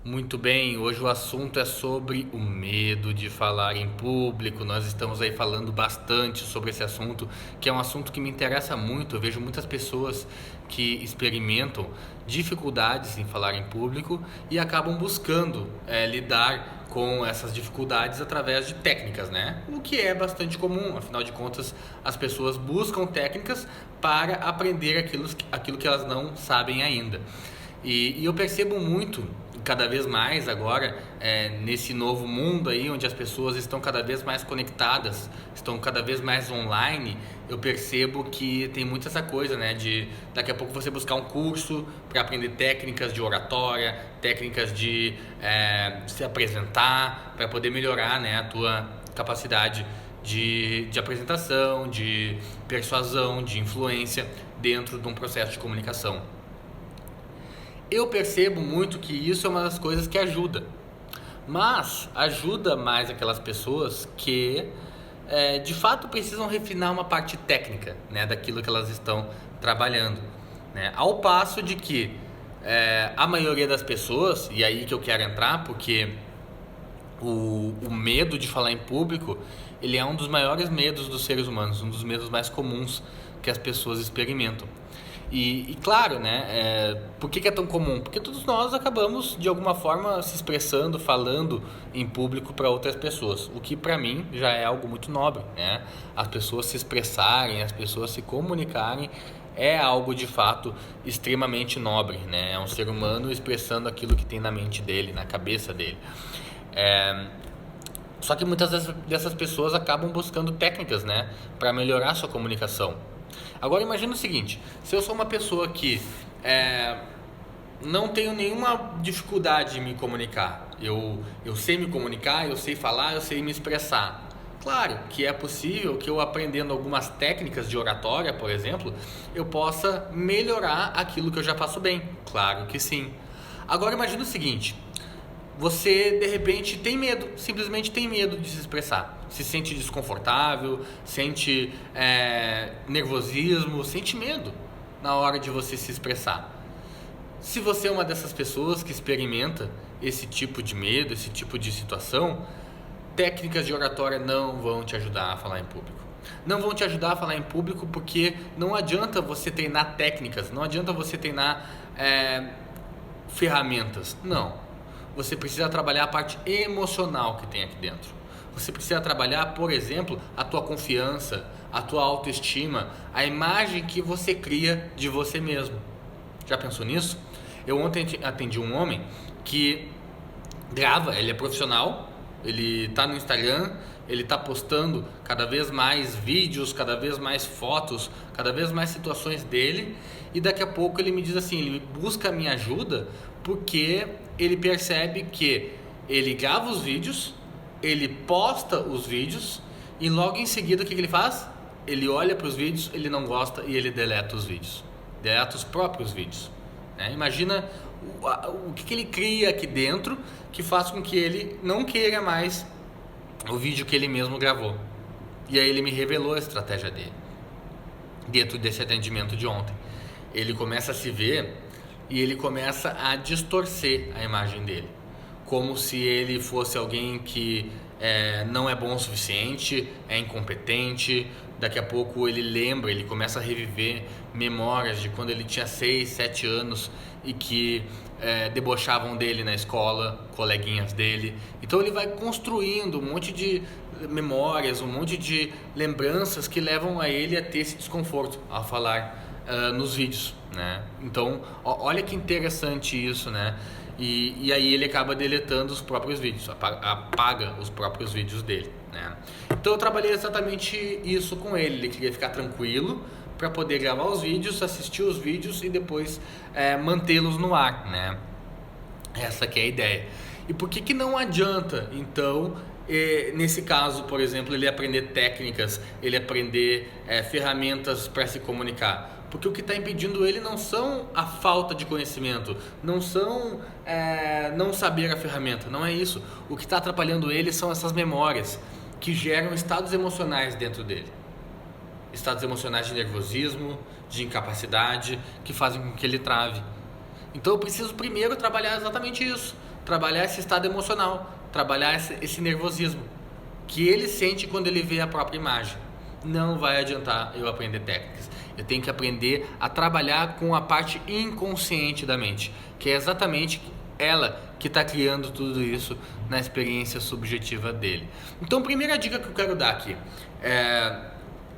Muito bem, hoje o assunto é sobre o medo de falar em público. Nós estamos aí falando bastante sobre esse assunto, que é um assunto que me interessa muito. Eu vejo muitas pessoas que experimentam dificuldades em falar em público e acabam buscando lidar com essas dificuldades através de técnicas, né? O que é bastante comum, afinal de contas, as pessoas buscam técnicas para aprender aquilo que elas não sabem ainda. E eu percebo muito, cada vez mais agora, nesse novo mundo aí, onde as pessoas estão cada vez mais conectadas, estão cada vez mais online, eu percebo que tem muito essa coisa, né, de daqui a pouco você buscar um curso para aprender técnicas de oratória, técnicas de se apresentar, para poder melhorar, né, a tua capacidade de apresentação, de persuasão, de influência dentro de um processo de comunicação. Eu percebo muito que isso é uma das coisas que ajuda, mas ajuda mais aquelas pessoas que de fato precisam refinar uma parte técnica, né, daquilo que elas estão trabalhando, né? Ao passo de que a maioria das pessoas, e aí que eu quero entrar, porque o medo de falar em público, ele é um dos maiores medos dos seres humanos, um dos medos mais comuns que as pessoas experimentam. E claro, né? Por que é tão comum? Porque todos nós acabamos de alguma forma se expressando, falando em público para outras pessoas, o que para mim já é algo muito nobre, né? As pessoas se expressarem, as pessoas se comunicarem é algo de fato extremamente nobre, né? É um ser humano expressando aquilo que tem na mente dele, na cabeça dele. Só que muitas dessas pessoas acabam buscando técnicas, né, para melhorar sua comunicação. Agora imagina o seguinte: se eu sou uma pessoa que não tenho nenhuma dificuldade em me comunicar, eu sei me comunicar, eu sei falar, eu sei me expressar. Claro que é possível que eu aprendendo algumas técnicas de oratória, por exemplo, eu possa melhorar aquilo que eu já faço bem. Claro que sim. Agora imagina o seguinte: você de repente tem medo, simplesmente tem medo de se expressar, se sente desconfortável, sente nervosismo, sente medo na hora de você se expressar. Se você é uma dessas pessoas que experimenta esse tipo de medo, esse tipo de situação, técnicas de oratória não vão te ajudar a falar em público. Não vão te ajudar a falar em público porque não adianta você treinar técnicas, não adianta você treinar ferramentas, não. Você precisa trabalhar a parte emocional que tem aqui dentro. Você precisa trabalhar, por exemplo, a tua confiança, a tua autoestima, a imagem que você cria de você mesmo. Já pensou nisso? Eu ontem atendi um homem que grava, ele é profissional, ele tá no Instagram, ele tá postando cada vez mais vídeos, cada vez mais fotos, cada vez mais situações dele, e daqui a pouco ele me diz assim, ele busca a minha ajuda porque ele percebe que ele grava os vídeos, ele posta os vídeos e logo em seguida o que ele faz? Ele olha para os vídeos, ele não gosta e ele deleta os vídeos, deleta os próprios vídeos, né? Imagina o que ele cria aqui dentro que faz com que ele não queira mais o vídeo que ele mesmo gravou. E aí ele me revelou a estratégia dele dentro desse atendimento de ontem. Ele começa a se ver e ele começa a distorcer a imagem dele, como se ele fosse alguém que não é bom o suficiente, é incompetente. Daqui a pouco ele lembra, ele começa a reviver memórias de quando ele tinha 6, 7 anos e que debochavam dele na escola, coleguinhas dele. Então ele vai construindo um monte de memórias, um monte de lembranças que levam a ele a ter esse desconforto ao falar nos vídeos, né? Então, olha que interessante isso, né? E aí ele acaba deletando os próprios vídeos, apaga os próprios vídeos dele, né? Então eu trabalhei exatamente isso com ele. Ele queria ficar tranquilo para poder gravar os vídeos, assistir os vídeos e depois mantê-los no ar, né? Essa que é a ideia. E por que não adianta, então, nesse caso, por exemplo, ele aprender técnicas, ele aprender ferramentas para se comunicar? Porque o que está impedindo ele não são a falta de conhecimento, não são não saber a ferramenta, não é isso. O que está atrapalhando ele são essas memórias que geram estados emocionais dentro dele. Estados emocionais de nervosismo, de incapacidade, que fazem com que ele trave. Então eu preciso primeiro trabalhar exatamente isso, trabalhar esse estado emocional, trabalhar esse nervosismo que ele sente quando ele vê a própria imagem. Não vai adiantar eu aprender técnicas. Eu tenho que aprender a trabalhar com a parte inconsciente da mente, que é exatamente ela que está criando tudo isso na experiência subjetiva dele. Então, primeira dica que eu quero dar aqui é: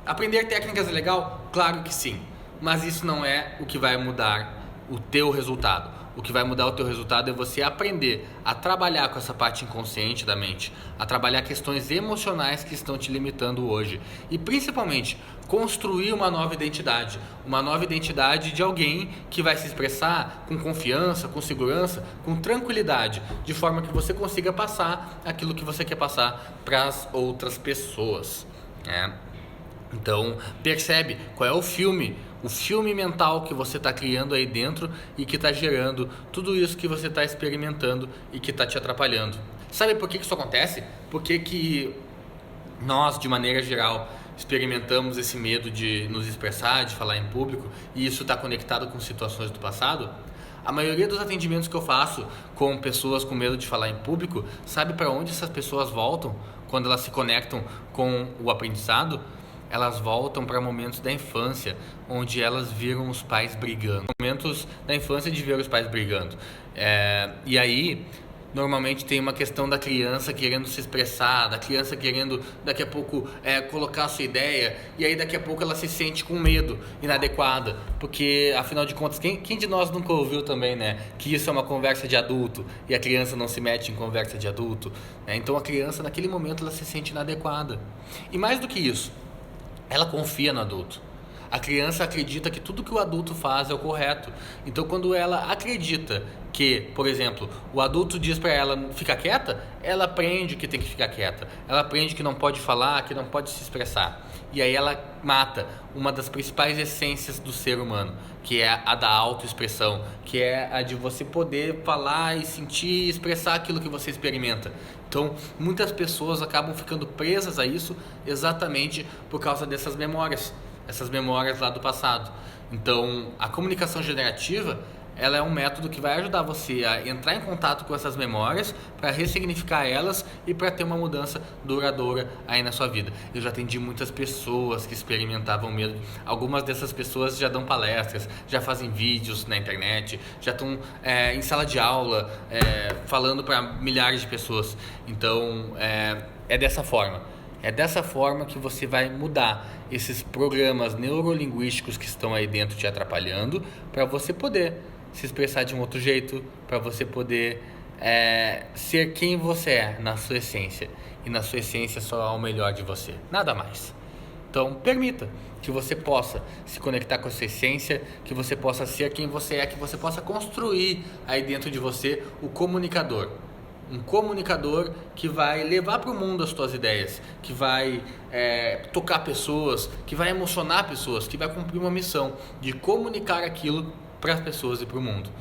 aprender técnicas é legal? Claro que sim, mas isso não é o que vai mudar o teu resultado. O que vai mudar o teu resultado é você aprender a trabalhar com essa parte inconsciente da mente, a trabalhar questões emocionais que estão te limitando hoje e principalmente construir uma nova identidade de alguém que vai se expressar com confiança, com segurança, com tranquilidade, de forma que você consiga passar aquilo que você quer passar para as outras pessoas, né? Então, percebe qual é o filme mental que você está criando aí dentro e que está gerando tudo isso que você está experimentando e que está te atrapalhando. Sabe por que isso acontece? Porque que nós, de maneira geral, experimentamos esse medo de nos expressar, de falar em público, e isso está conectado com situações do passado? A maioria dos atendimentos que eu faço com pessoas com medo de falar em público, sabe para onde essas pessoas voltam quando elas se conectam com o aprendizado? Elas voltam para momentos da infância, onde elas viram os pais brigando. Momentos da infância de ver os pais brigando. E aí, normalmente tem uma questão da criança querendo se expressar, da criança querendo daqui a pouco colocar a sua ideia, e aí daqui a pouco ela se sente com medo, inadequada, porque afinal de contas, quem de nós nunca ouviu também, né, que isso é uma conversa de adulto e a criança não se mete em conversa de adulto, né? Então a criança naquele momento ela se sente inadequada. E mais do que isso, ela confia no adulto. A criança acredita que tudo que o adulto faz é o correto. Então, quando ela acredita que, por exemplo, o adulto diz para ela ficar quieta, ela aprende que tem que ficar quieta. Ela aprende que não pode falar, que não pode se expressar. E aí ela mata uma das principais essências do ser humano, que é a da autoexpressão, que é a de você poder falar e sentir e expressar aquilo que você experimenta. Então, muitas pessoas acabam ficando presas a isso exatamente por causa dessas memórias lá do passado. Então, a comunicação generativa, ela é um método que vai ajudar você a entrar em contato com essas memórias, para ressignificar elas e para ter uma mudança duradoura aí na sua vida. Eu já atendi muitas pessoas que experimentavam medo. Algumas dessas pessoas já dão palestras, já fazem vídeos na internet, já estão em sala de aula, falando para milhares de pessoas. Então, é dessa forma. É dessa forma que você vai mudar esses programas neurolinguísticos que estão aí dentro te atrapalhando, para você poder se expressar de um outro jeito, para você poder ser quem você é na sua essência. E na sua essência só há o melhor de você, nada mais. Então, permita que você possa se conectar com a sua essência, que você possa ser quem você é, que você possa construir aí dentro de você o comunicador. Um comunicador que vai levar para o mundo as suas ideias, que vai tocar pessoas, que vai emocionar pessoas, que vai cumprir uma missão de comunicar aquilo para as pessoas e para o mundo.